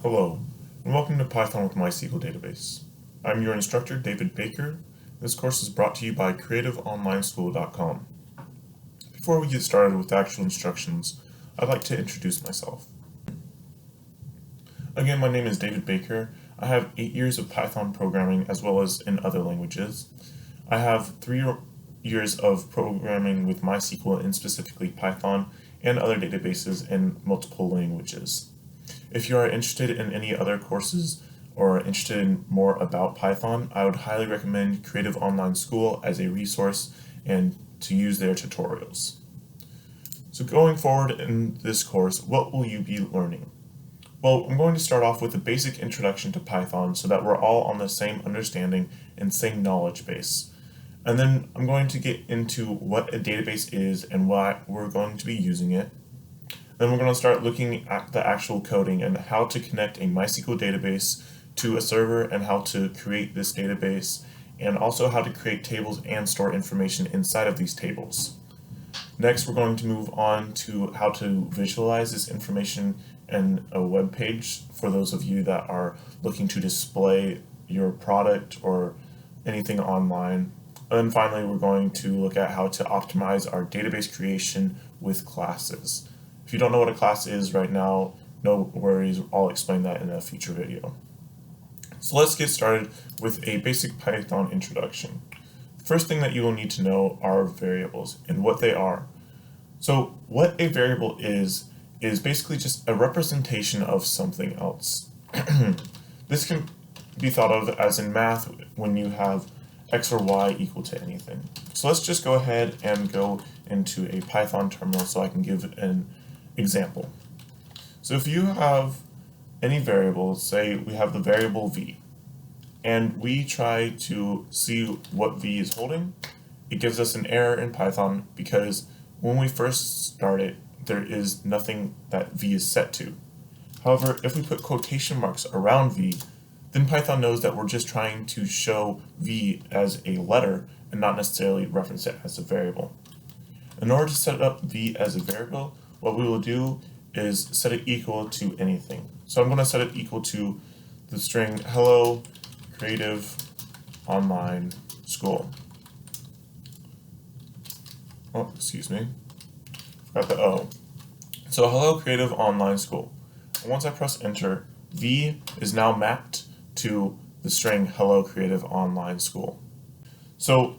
Hello, and welcome to Python with MySQL Database. I'm your instructor, David Baker. This course is brought to you by creativeonlineschool.com. Before we get started with the actual instructions, I'd like to introduce myself. Again, my name is David Baker. I have 8 years of Python programming as well as in other languages. I have 3 years of programming with MySQL and specifically Python and other databases in multiple languages. If you are interested in any other courses or interested in more about Python, I would highly recommend Creative Online School as a resource and to use their tutorials. So going forward in this course, what will you be learning? Well, I'm going to start off with a basic introduction to Python so that we're all on the same understanding and same knowledge base. And then I'm going to get into what a database is and why we're going to be using it. Then we're going to start looking at the actual coding and how to connect a MySQL database to a server and how to create this database, and also how to create tables and store information inside of these tables. Next, we're going to move on to how to visualize this information in a web page for those of you that are looking to display your product or anything online. And then finally, we're going to look at how to optimize our database creation with classes. If you don't know what a class is right now, no worries, I'll explain that in a future video. So let's get started with a basic Python introduction. The first thing that you will need to know are variables and what they are. So what a variable is basically just a representation of something else. This can be thought of as in math when you have x or y equal to anything. So let's just go ahead and go into a Python terminal so I can give an example. So if you have any variable, say we have the variable v, and we try to see what v is holding, it gives us an error in Python because when we first start it, there is nothing that v is set to. However, if we put quotation marks around v, then Python knows that we're just trying to show v as a letter and not necessarily reference it as a variable. In order to set up v as a variable, what we will do is set it equal to anything. So I'm going to set it equal to the string hello creative online school. Oh, excuse me. Forgot the O. So hello creative online school. And once I press enter, v is now mapped to the string hello creative online school. So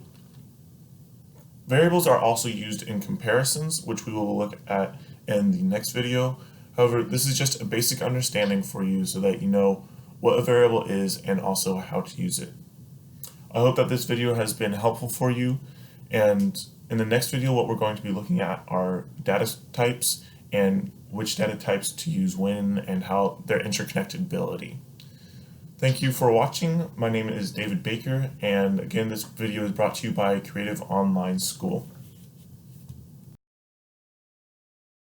variables are also used in comparisons, which we will look at in the next video. However, this is just a basic understanding for you so that you know what a variable is and also how to use it. I hope that this video has been helpful for you, and in the next video what we're going to be looking at are data types and which data types to use when and how their interconnectability. Thank you for watching. My name is David Baker, and again, this video is brought to you by Creative Online School.